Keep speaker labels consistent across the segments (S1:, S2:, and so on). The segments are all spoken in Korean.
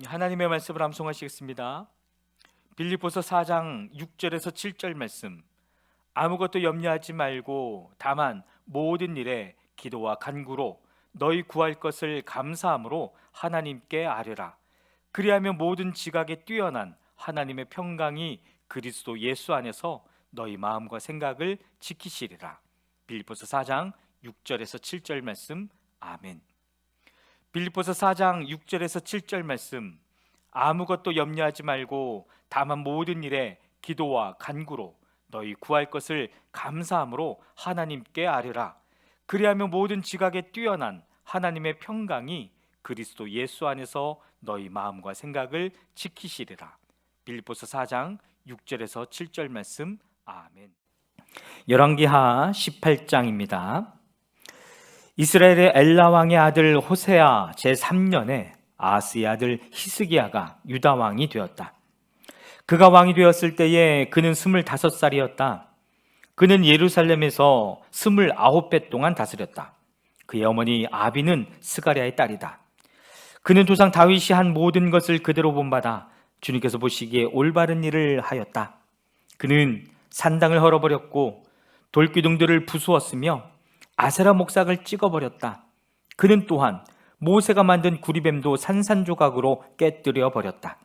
S1: 하나님의 말씀을 암송하시겠습니다. 빌립보서 4장 6절에서 7절 말씀. 아무것도 염려하지 말고 다만 모든 일에 기도와 간구로 너희 구할 것을 감사함으로 하나님께 아뢰라. 그리하면 모든 지각에 뛰어난 하나님의 평강이 그리스도 예수 안에서 너희 마음과 생각을 지키시리라. 빌립보서 4장 6절에서 7절 말씀. 아멘. 빌립보서 4장 6절에서 7절 말씀. 아무것도 염려하지 말고 다만 모든 일에 기도와 간구로 너희 구할 것을 감사함으로 하나님께 아뢰라. 그리하면 모든 지각에 뛰어난 하나님의 평강이 그리스도 예수 안에서 너희 마음과 생각을 지키시리라. 빌립보서 4장 6절에서 7절 말씀. 아멘. 열왕기하 18장입니다. 이스라엘의 엘라 왕의 아들 호세아 제3년에 아하스의 아들 히스기야가 유다 왕이 되었다. 그가 왕이 되었을 때에 그는 25살이었다. 그는 예루살렘에서 29배 동안 다스렸다. 그의 어머니 아비는 스가랴의 딸이다. 그는 조상 다윗이 한 모든 것을 그대로 본받아 주님께서 보시기에 올바른 일을 하였다. 그는 산당을 헐어버렸고 돌기둥들을 부수었으며 아세라 목삭을 찍어버렸다. 그는 또한 모세가 만든 구리뱀도 산산조각으로 깨뜨려 버렸다.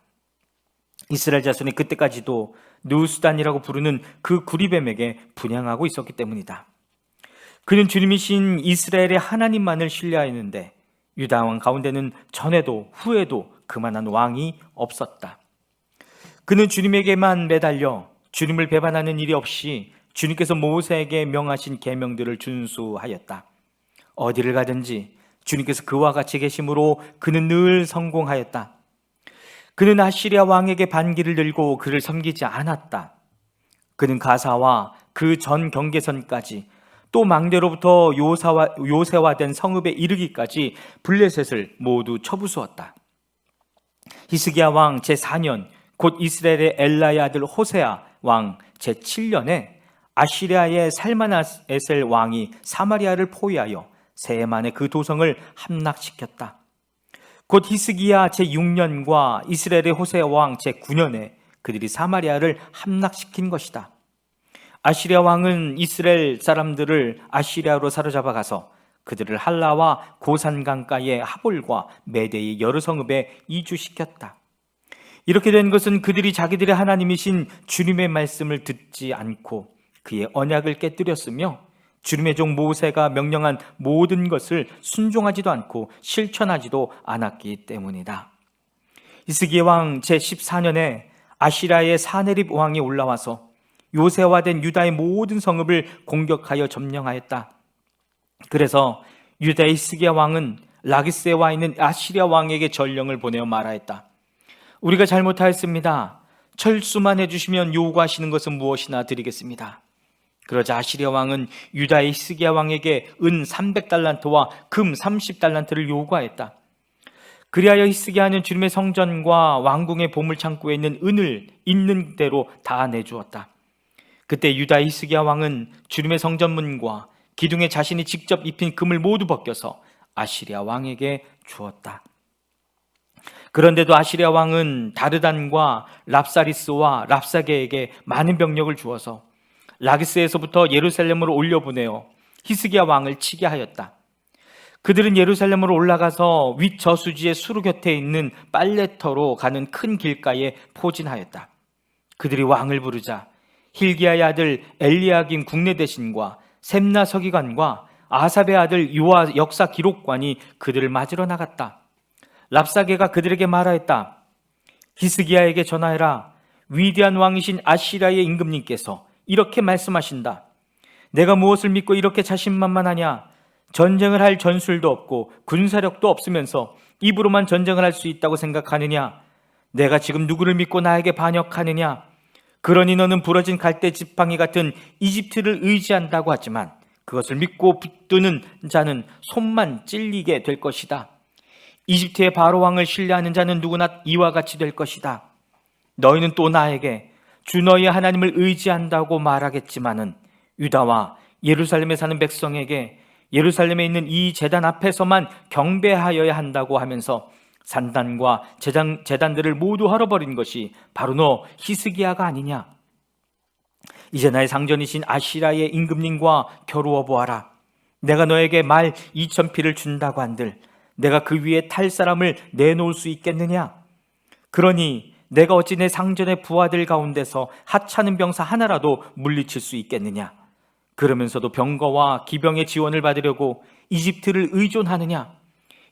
S1: 이스라엘 자손이 그때까지도 누수단이라고 부르는 그 구리뱀에게 분향하고 있었기 때문이다. 그는 주님이신 이스라엘의 하나님만을 신뢰하였는데 유다 왕 가운데는 전에도 후에도 그만한 왕이 없었다. 그는 주님에게만 매달려 주님을 배반하는 일이 없이 주님께서 모세에게 명하신 계명들을 준수하였다. 어디를 가든지 주님께서 그와 같이 계심으로 그는 늘 성공하였다. 그는 아시리아 왕에게 반기를 들고 그를 섬기지 않았다. 그는 가사와 그 전 경계선까지 또 망대로부터 요새화된 성읍에 이르기까지 블레셋을 모두 쳐부수었다. 히스기야 왕 제4년 곧 이스라엘의 엘라의 아들 호세아 왕 제7년에 아시리아의 살마나에셀 왕이 사마리아를 포위하여 새해 만에 그 도성을 함락시켰다. 곧 히스기야 제6년과 이스라엘의 호세아 왕 제9년에 그들이 사마리아를 함락시킨 것이다. 아시리아 왕은 이스라엘 사람들을 아시리아로 사로잡아 가서 그들을 할라와 고산 강가의 하볼과 메대의 여러 성읍에 이주시켰다. 이렇게 된 것은 그들이 자기들의 하나님이신 주님의 말씀을 듣지 않고 그의 언약을 깨뜨렸으며 주님의 종 모세가 명령한 모든 것을 순종하지도 않고 실천하지도 않았기 때문이다. 히스기야 왕 제14년에 아시리아의 사네립 왕이 올라와서 요새화된 유다의 모든 성읍을 공격하여 점령하였다. 그래서 유다의 히스기야 왕은 라기스에 와 있는 아시리아 왕에게 전령을 보내어 말하였다. 우리가 잘못하였습니다. 철수만 해주시면 요구하시는 것은 무엇이나 드리겠습니다. 그러자 아시리아 왕은 유다의 히스기야 왕에게 은 300달란트와 금 30달란트를 요구하였다. 그리하여 히스기야는 주님의 성전과 왕궁의 보물창고에 있는 은을 있는 대로 다 내주었다. 그때 유다의 히스기야 왕은 주님의 성전문과 기둥에 자신이 직접 입힌 금을 모두 벗겨서 아시리아 왕에게 주었다. 그런데도 아시리아 왕은 다르단과 랍사리스와 랍사게에게 많은 병력을 주어서 라기스에서부터 예루살렘으로 올려보내어 히스기야 왕을 치게 하였다. 그들은 예루살렘으로 올라가서 윗저수지의 수루 곁에 있는 빨레터로 가는 큰 길가에 포진하였다. 그들이 왕을 부르자 hil기야의 아들 엘리야김 국내대신과 셈나 서기관과 아삽의 아들 요아 역사 기록관이 그들을 맞으러 나갔다. 랍사게가 그들에게 말하였다. 히스기야에게 전하여라. 위대한 왕이신 아시리아의 임금님께서 이렇게 말씀하신다. 내가 무엇을 믿고 이렇게 자신만만하냐? 전쟁을 할 전술도 없고 군사력도 없으면서 입으로만 전쟁을 할 수 있다고 생각하느냐? 내가 지금 누구를 믿고 나에게 반역하느냐? 그러니 너는 부러진 갈대 지팡이 같은 이집트를 의지한다고 하지만 그것을 믿고 붙드는 자는 손만 찔리게 될 것이다. 이집트의 바로 왕을 신뢰하는 자는 누구나 이와 같이 될 것이다. 너희는 또 나에게 주 너희의 하나님을 의지한다고 말하겠지만은 유다와 예루살렘에 사는 백성에게 예루살렘에 있는 이 제단 앞에서만 경배하여야 한다고 하면서 산단과 제단들을 모두 헐어버린 것이 바로 너 히스기야가 아니냐? 이제 나의 상전이신 아시라의 임금님과 겨루어 보아라. 내가 너에게 말 2,000피를 준다고 한들 내가 그 위에 탈 사람을 내놓을 수 있겠느냐? 그러니 내가 어찌 내 상전의 부하들 가운데서 하찮은 병사 하나라도 물리칠 수 있겠느냐? 그러면서도 병거와 기병의 지원을 받으려고 이집트를 의존하느냐?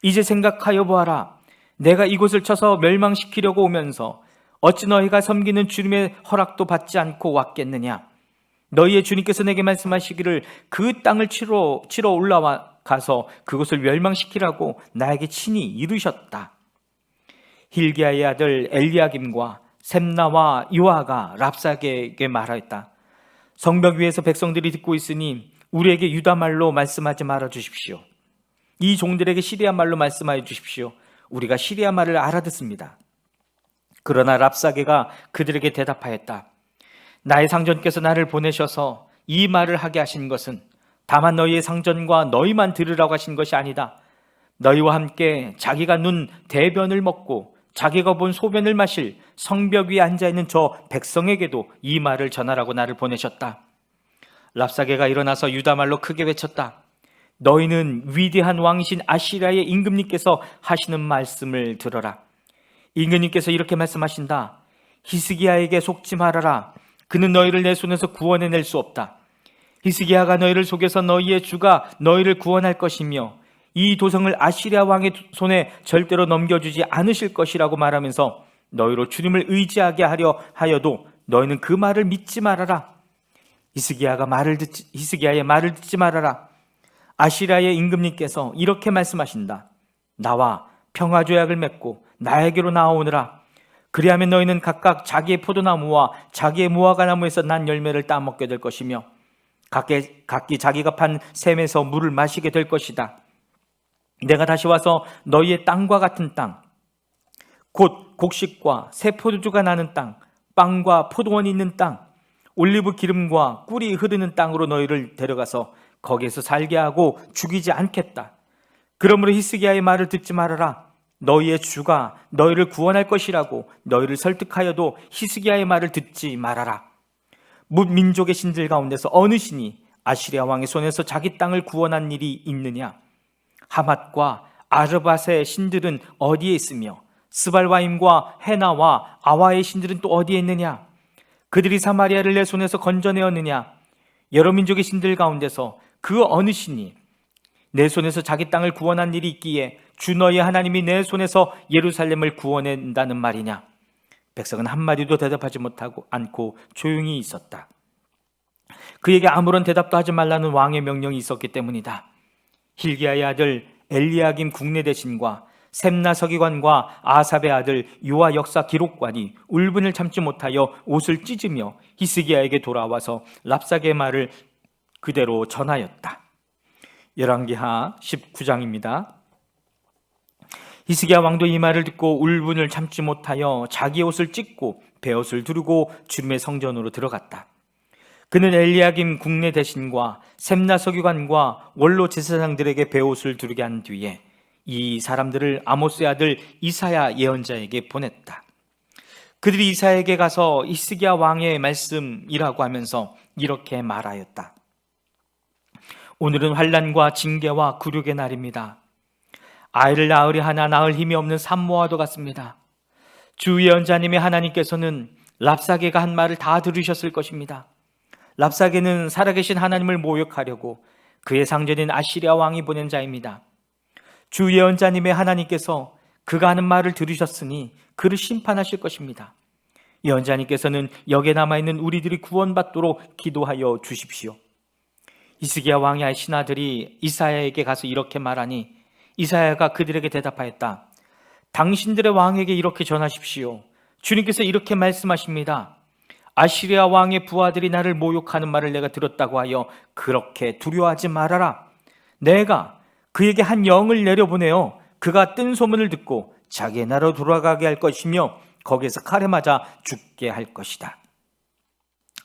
S1: 이제 생각하여 보아라. 내가 이곳을 쳐서 멸망시키려고 오면서 어찌 너희가 섬기는 주님의 허락도 받지 않고 왔겠느냐? 너희의 주님께서 내게 말씀하시기를 그 땅을 치러 올라와 가서 그곳을 멸망시키라고 나에게 친히 이르셨다. hil기야의 아들 엘리야김과 셈나와 요아가 랍사게에게 말하였다. 성벽 위에서 백성들이 듣고 있으니 우리에게 유다 말로 말씀하지 말아 주십시오. 이 종들에게 시리아 말로 말씀하여 주십시오. 우리가 시리아 말을 알아듣습니다. 그러나 랍사게가 그들에게 대답하였다. 나의 상전께서 나를 보내셔서 이 말을 하게 하신 것은 다만 너희의 상전과 너희만 들으라고 하신 것이 아니다. 너희와 함께 자기가 눈 대변을 먹고 자기가 본 소변을 마실 성벽 위에 앉아있는 저 백성에게도 이 말을 전하라고 나를 보내셨다. 랍사게가 일어나서 유다 말로 크게 외쳤다. 너희는 위대한 왕이신 아시리아의 임금님께서 하시는 말씀을 들어라. 임금님께서 이렇게 말씀하신다. 히스기야에게 속지 말아라. 그는 너희를 내 손에서 구원해낼 수 없다. 히스기야가 너희를 속여서 너희의 주가 너희를 구원할 것이며 이 도성을 아시리아 왕의 손에 절대로 넘겨주지 않으실 것이라고 말하면서 너희로 주님을 의지하게 하려 하여도 너희는 그 말을 믿지 말아라. 히스기야의 말을 듣지 말아라. 아시리아의 임금님께서 이렇게 말씀하신다. 나와 평화 조약을 맺고 나에게로 나아오느라. 그리하면 너희는 각각 자기의 포도나무와 자기의 무화과나무에서 난 열매를 따먹게 될 것이며 각기 자기가 판 샘에서 물을 마시게 될 것이다. 내가 다시 와서 너희의 땅과 같은 땅, 곧 곡식과 새 포도주가 나는 땅, 빵과 포도원이 있는 땅, 올리브 기름과 꿀이 흐르는 땅으로 너희를 데려가서 거기에서 살게 하고 죽이지 않겠다. 그러므로 히스기야의 말을 듣지 말아라. 너희의 주가 너희를 구원할 것이라고 너희를 설득하여도 히스기야의 말을 듣지 말아라. 민족의 신들 가운데서 어느 신이 아시리아 왕의 손에서 자기 땅을 구원한 일이 있느냐? 하맛과 아르밧의 신들은 어디에 있으며 스발와임과 헤나와 아와의 신들은 또 어디에 있느냐? 그들이 사마리아를 내 손에서 건져내었느냐? 여러 민족의 신들 가운데서 그 어느 신이 내 손에서 자기 땅을 구원한 일이 있기에 주 너희 하나님이 내 손에서 예루살렘을 구원한다는 말이냐? 백성은 한마디도 대답하지 못하고 않고 조용히 있었다. 그에게 아무런 대답도 하지 말라는 왕의 명령이 있었기 때문이다. hil기야의 아들 엘리야김 국내 대신과 셈나 서기관과 아삽의 아들 요아 역사 기록관이 울분을 참지 못하여 옷을 찢으며 히스기야에게 돌아와서 랍사게의 말을 그대로 전하였다. 열왕기하 19장입니다. 히스기야 왕도 이 말을 듣고 울분을 참지 못하여 자기 옷을 찢고 베옷을 두르고 주님의 성전으로 들어갔다. 그는 엘리야김 국내 대신과 셈나 서기관과 원로 제사장들에게 베옷을 두르게 한 뒤에 이 사람들을 아모스의 아들 이사야 예언자에게 보냈다. 그들이 이사야에게 가서 히스기야 왕의 말씀이라고 하면서 이렇게 말하였다. 오늘은 환난과 징계와 굴욕의 날입니다. 아이를 낳으리 하나 낳을 힘이 없는 산모와도 같습니다. 주 예언자님의 하나님께서는 랍사게가 한 말을 다 들으셨을 것입니다. 랍사게는 살아계신 하나님을 모욕하려고 그의 상전인 아시리아 왕이 보낸 자입니다. 주 예언자님의 하나님께서 그가 하는 말을 들으셨으니 그를 심판하실 것입니다. 예언자님께서는 역에 남아있는 우리들이 구원받도록 기도하여 주십시오. 히스기야 왕의 신하들이 이사야에게 가서 이렇게 말하니 이사야가 그들에게 대답하였다. 당신들의 왕에게 이렇게 전하십시오. 주님께서 이렇게 말씀하십니다. 아시리아 왕의 부하들이 나를 모욕하는 말을 내가 들었다고 하여 그렇게 두려워하지 말아라. 내가 그에게 한 영을 내려보내어 그가 뜬 소문을 듣고 자기의 나라로 돌아가게 할 것이며 거기에서 칼에 맞아 죽게 할 것이다.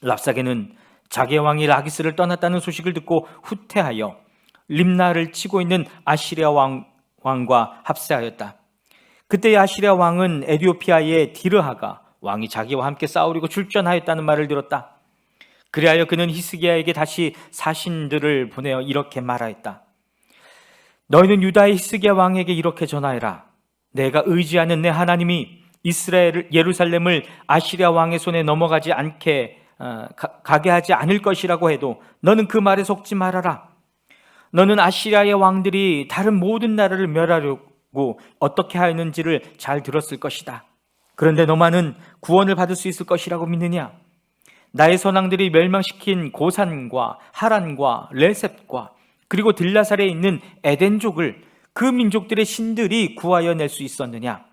S1: 랍사게는 자기의 왕이 라기스를 떠났다는 소식을 듣고 후퇴하여 림나를 치고 있는 아시리아 왕과 합세하였다. 그때 아시리아 왕은 에디오피아의 디르하가 왕이 자기와 함께 싸우려고 출전하였다는 말을 들었다. 그리하여 그는 히스기야에게 다시 사신들을 보내어 이렇게 말하였다. 너희는 유다의 히스기야 왕에게 이렇게 전하여라. 내가 의지하는 내 하나님이 이스라엘 예루살렘을 아시리아 왕의 손에 넘어가지 않게 가게 하지 않을 것이라고 해도 너는 그 말에 속지 말아라. 너는 아시리아의 왕들이 다른 모든 나라를 멸하려고 어떻게 하였는지를 잘 들었을 것이다. 그런데 너만은 구원을 받을 수 있을 것이라고 믿느냐? 나의 선왕들이 멸망시킨 고산과 하란과 레셉과 그리고 들라살에 있는 에덴족을 그 민족들의 신들이 구하여 낼 수 있었느냐?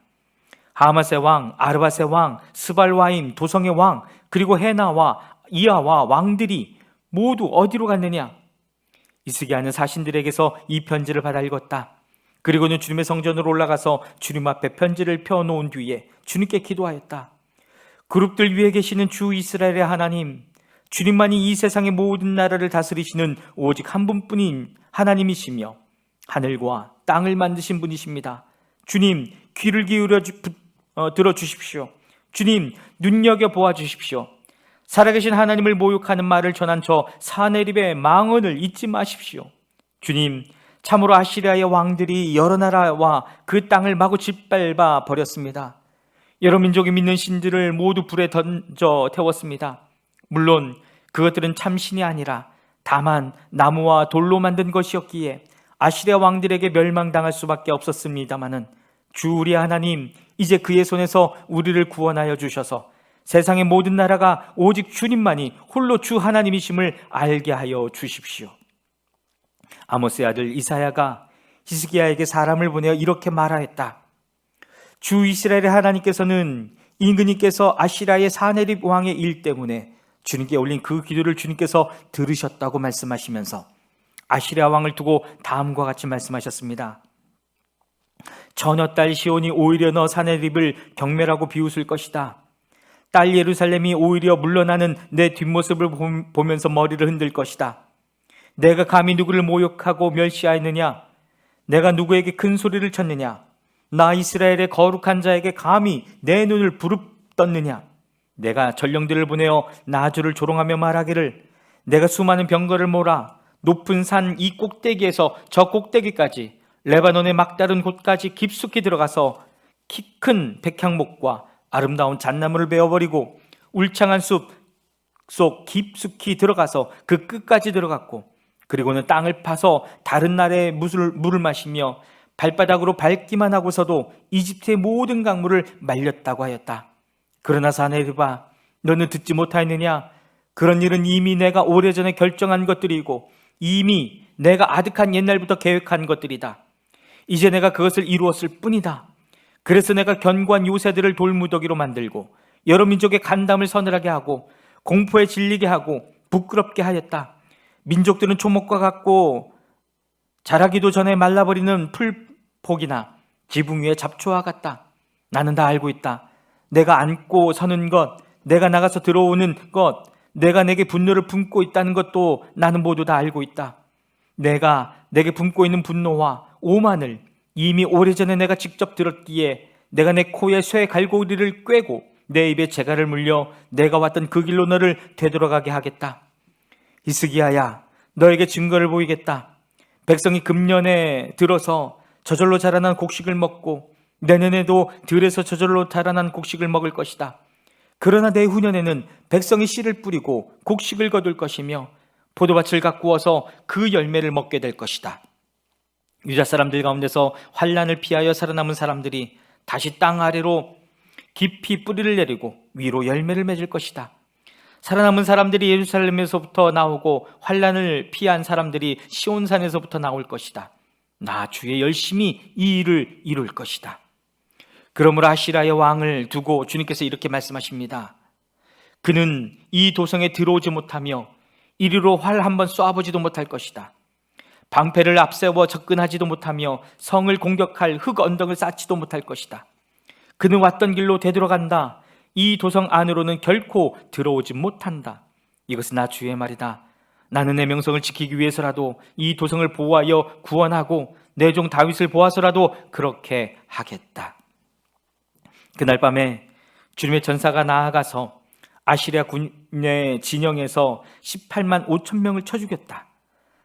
S1: 하맛의 왕, 아르밧의 왕, 스발와임, 도성의 왕, 그리고 헤나와 이하와 왕들이 모두 어디로 갔느냐? 히스기야는 사신들에게서 이 편지를 받아 읽었다. 그리고는 주님의 성전으로 올라가서 주님 앞에 편지를 펴놓은 뒤에 주님께 기도하였다. 그룹들 위에 계시는 주 이스라엘의 하나님, 주님만이 이 세상의 모든 나라를 다스리시는 오직 한 분뿐인 하나님이시며 하늘과 땅을 만드신 분이십니다. 주님, 귀를 기울여 들어주십시오. 주님, 눈여겨보아 주십시오. 살아계신 하나님을 모욕하는 말을 전한 저 사네립의 망언을 잊지 마십시오. 주님, 참으로 아시리아의 왕들이 여러 나라와 그 땅을 마구 짓밟아 버렸습니다. 여러 민족이 믿는 신들을 모두 불에 던져 태웠습니다. 물론 그것들은 참신이 아니라 다만 나무와 돌로 만든 것이었기에 아시리아 왕들에게 멸망당할 수밖에 없었습니다마는 주 우리 하나님, 이제 그의 손에서 우리를 구원하여 주셔서 세상의 모든 나라가 오직 주님만이 홀로 주 하나님이심을 알게 하여 주십시오. 아모스의 아들 이사야가 히스기야에게 사람을 보내어 이렇게 말하였다. 주 이스라엘의 하나님께서는 임금님께서 아시리아의 사네립 왕의 일 때문에 주님께 올린 그 기도를 주님께서 들으셨다고 말씀하시면서 아시리아 왕을 두고 다음과 같이 말씀하셨습니다. 처녀딸 시온이 오히려 너 사네립을 경멸하고 비웃을 것이다. 딸 예루살렘이 오히려 물러나는 내 뒷모습을 보면서 머리를 흔들 것이다. 내가 감히 누구를 모욕하고 멸시하였느냐? 내가 누구에게 큰 소리를 쳤느냐? 나 이스라엘의 거룩한 자에게 감히 내 눈을 부릅떴느냐? 내가 전령들을 보내어 나주를 조롱하며 말하기를 내가 수많은 병거를 몰아 높은 산 이 꼭대기에서 저 꼭대기까지 레바논의 막다른 곳까지 깊숙이 들어가서 키 큰 백향목과 아름다운 잣나무를 베어버리고 울창한 숲 속 깊숙이 들어가서 그 끝까지 들어갔고 그리고는 땅을 파서 다른 나라의 물을 마시며 발바닥으로 밟기만 하고서도 이집트의 모든 강물을 말렸다고 하였다. 그러나 사네립아, 너는 듣지 못하였느냐? 그런 일은 이미 내가 오래전에 결정한 것들이고 이미 내가 아득한 옛날부터 계획한 것들이다. 이제 내가 그것을 이루었을 뿐이다. 그래서 내가 견고한 요새들을 돌무더기로 만들고 여러 민족의 간담을 서늘하게 하고 공포에 질리게 하고 부끄럽게 하였다. 민족들은 초목과 같고 자라기도 전에 말라버리는 풀폭이나 지붕 위의 잡초와 같다. 나는 다 알고 있다. 내가 앉고 서는 것, 내가 나가서 들어오는 것, 내가 내게 분노를 품고 있다는 것도 나는 모두 다 알고 있다. 내가 내게 품고 있는 분노와 오만을 이미 오래전에 내가 직접 들었기에 내가 내 코에 쇠 갈고리를 꿰고 내 입에 재갈을 물려 내가 왔던 그 길로 너를 되돌아가게 하겠다. 히스기야야, 너에게 증거를 보이겠다. 백성이 금년에 들어서 저절로 자라난 곡식을 먹고 내년에도 들에서 저절로 자라난 곡식을 먹을 것이다. 그러나 내후년에는 백성이 씨를 뿌리고 곡식을 거둘 것이며 포도밭을 가꾸어서 그 열매를 먹게 될 것이다. 유다 사람들 가운데서 환난을 피하여 살아남은 사람들이 다시 땅 아래로 깊이 뿌리를 내리고 위로 열매를 맺을 것이다. 살아남은 사람들이 예루살렘에서부터 나오고 환난을 피한 사람들이 시온산에서부터 나올 것이다. 나 주의 열심히 이 일을 이룰 것이다. 그러므로 아시리아의 왕을 두고 주님께서 이렇게 말씀하십니다. 그는 이 도성에 들어오지 못하며 이리로 활 한번 쏴보지도 못할 것이다. 방패를 앞세워 접근하지도 못하며 성을 공격할 흙 언덕을 쌓지도 못할 것이다. 그는 왔던 길로 되돌아간다. 이 도성 안으로는 결코 들어오지 못한다. 이것은 나 주의 말이다. 나는 내 명성을 지키기 위해서라도 이 도성을 보호하여 구원하고 내 종 다윗을 보아서라도 그렇게 하겠다. 그날 밤에 주님의 전사가 나아가서 아시리아 군의 진영에서 18만 5천 명을 쳐 죽였다.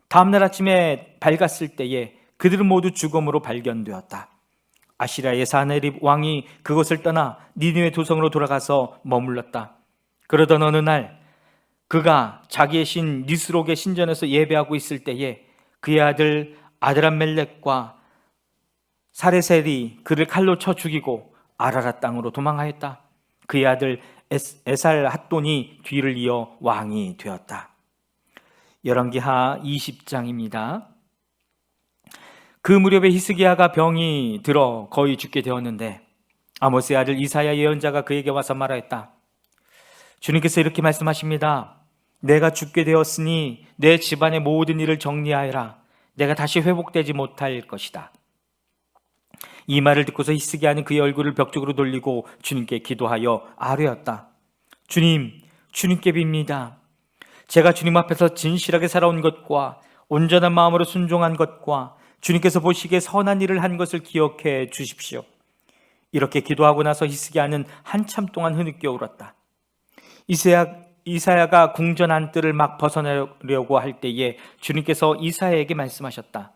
S1: 다음날 아침에 밝았을 때에 그들은 모두 죽음으로 발견되었다. 아시리아의 사네립 왕이 그곳을 떠나 니느웨 도성으로 돌아가서 머물렀다. 그러던 어느 날 그가 자기의 신 니스록의 신전에서 예배하고 있을 때에 그의 아들 아드람멜렉과 사레셀이 그를 칼로 쳐 죽이고 아라랏 땅으로 도망하였다. 그의 아들 에살핫돈이 뒤를 이어 왕이 되었다. 열왕기하 20장입니다. 그 무렵에 히스기야가 병이 들어 거의 죽게 되었는데 아모스의 아들 이사야 예언자가 그에게 와서 말하였다. 주님께서 이렇게 말씀하십니다. 내가 죽게 되었으니 내 집안의 모든 일을 정리하여라. 내가 다시 회복되지 못할 것이다. 이 말을 듣고서 히스기야는 그의 얼굴을 벽 쪽으로 돌리고 주님께 기도하여 아뢰었다. 주님, 주님께 빕니다. 제가 주님 앞에서 진실하게 살아온 것과 온전한 마음으로 순종한 것과 주님께서 보시기에 선한 일을 한 것을 기억해 주십시오. 이렇게 기도하고 나서 히스기야는 한참 동안 흐느껴 울었다. 이사야가 궁전 안뜰을 막 벗어나려고 할 때에 주님께서 이사야에게 말씀하셨다.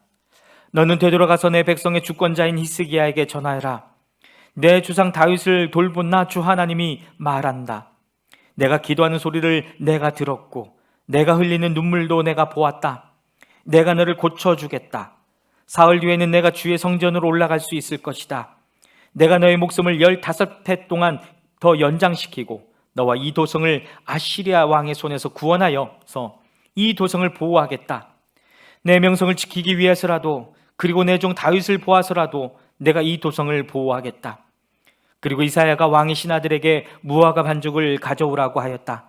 S1: 너는 되돌아가서 내 백성의 주권자인 히스기야에게 전하여라. 내 주상 다윗을 돌본 나 주 하나님이 말한다. 내가 기도하는 소리를 내가 들었고 내가 흘리는 눈물도 내가 보았다. 내가 너를 고쳐주겠다. 사흘 뒤에는 내가 주의 성전으로 올라갈 수 있을 것이다. 내가 너의 목숨을 15해 동안 더 연장시키고 너와 이 도성을 아시리아 왕의 손에서 구원하여서 이 도성을 보호하겠다. 내 명성을 지키기 위해서라도 그리고 내 종 다윗을 보아서라도 내가 이 도성을 보호하겠다. 그리고 이사야가 왕의 신하들에게 무화과 반죽을 가져오라고 하였다.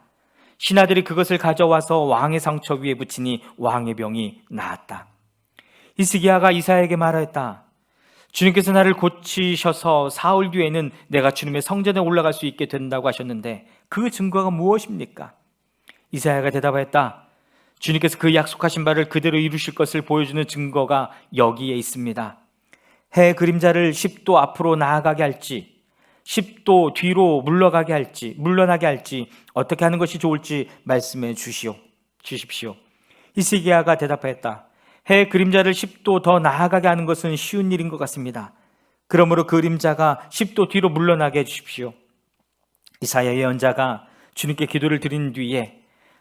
S1: 신하들이 그것을 가져와서 왕의 상처 위에 붙이니 왕의 병이 나았다. 히스기야가 이사야에게 말하였다. 주님께서 나를 고치셔서 사흘 뒤에는 내가 주님의 성전에 올라갈 수 있게 된다고 하셨는데 그 증거가 무엇입니까? 이사야가 대답하였다. 주님께서 그 약속하신 바를 그대로 이루실 것을 보여주는 증거가 여기에 있습니다. 해 그림자를 10도 앞으로 나아가게 할지 10도 뒤로 물러나게 할지 어떻게 하는 것이 좋을지 말씀해 주십시오. 히스기야가 대답하였다. 해 그림자를 10도 더 나아가게 하는 것은 쉬운 일인 것 같습니다. 그러므로 그림자가 10도 뒤로 물러나게 해주십시오. 이사야 예언자가 주님께 기도를 드린 뒤에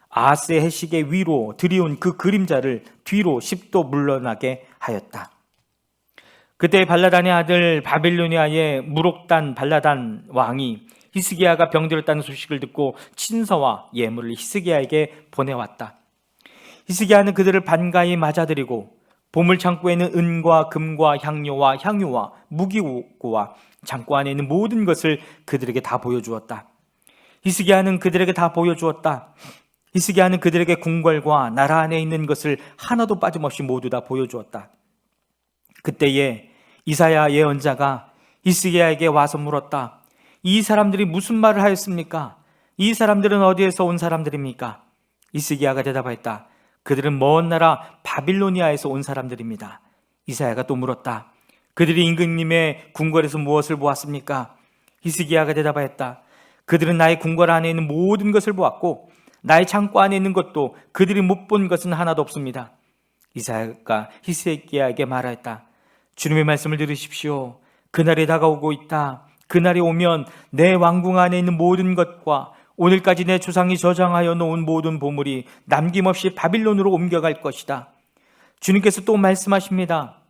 S1: 아하스의 해식의 위로 들이온 그 그림자를 뒤로 10도 물러나게 하였다. 그때 발라단의 아들 바빌로니아의 무록단 발라단 왕이 히스기야가 병들었다는 소식을 듣고 친서와 예물을 히스기야에게 보내왔다. 히스기야는 그들을 반가이 맞아들이고 보물 창고에는 은과 금과 향료와 향유와 무기고와 창고 안에 있는 모든 것을 그들에게 다 보여주었다. 히스기야는 그들에게 궁궐과 나라 안에 있는 것을 하나도 빠짐없이 모두 다 보여주었다. 그때에 이사야 예언자가 히스기야에게 와서 물었다. 이 사람들이 무슨 말을 하였습니까? 이 사람들은 어디에서 온 사람들입니까? 히스기야가 대답하였다. 그들은 먼 나라 바빌로니아에서 온 사람들입니다. 이사야가 또 물었다. 그들이 임금님의 궁궐에서 무엇을 보았습니까? 히스기야가 대답하였다. 그들은 나의 궁궐 안에 있는 모든 것을 보았고 나의 창고 안에 있는 것도 그들이 못 본 것은 하나도 없습니다. 이사야가 히스기야에게 말하였다. 주님의 말씀을 들으십시오. 그날이 다가오고 있다. 그날이 오면 내 왕궁 안에 있는 모든 것과 오늘까지 내 조상이 저장하여 놓은 모든 보물이 남김없이 바빌론으로 옮겨갈 것이다. 주님께서 또 말씀하십니다.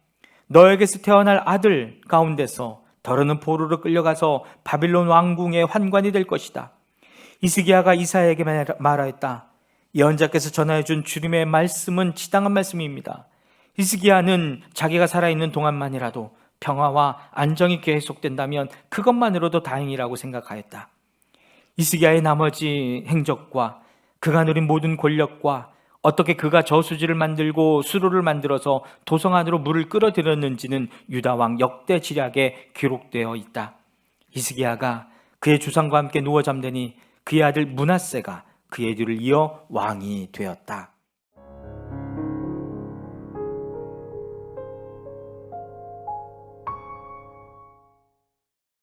S1: 너에게서 태어날 아들 가운데서 더러는 포로로 끌려가서 바빌론 왕궁의 환관이 될 것이다. 히스기야가 이사야에게 말하였다. 예언자께서 전하여준 주님의 말씀은 지당한 말씀입니다. 히스기야는 자기가 살아있는 동안만이라도 평화와 안정이 계속된다면 그것만으로도 다행이라고 생각하였다. 히스기야의 나머지 행적과 그가 누린 모든 권력과 어떻게 그가 저수지를 만들고 수로를 만들어서 도성 안으로 물을 끌어들였는지는 유다왕 역대지략에 기록되어 있다. 히스기야가 그의 주상과 함께 누워 잠드니 그의 아들 므낫세가 그의 뒤를 이어 왕이 되었다.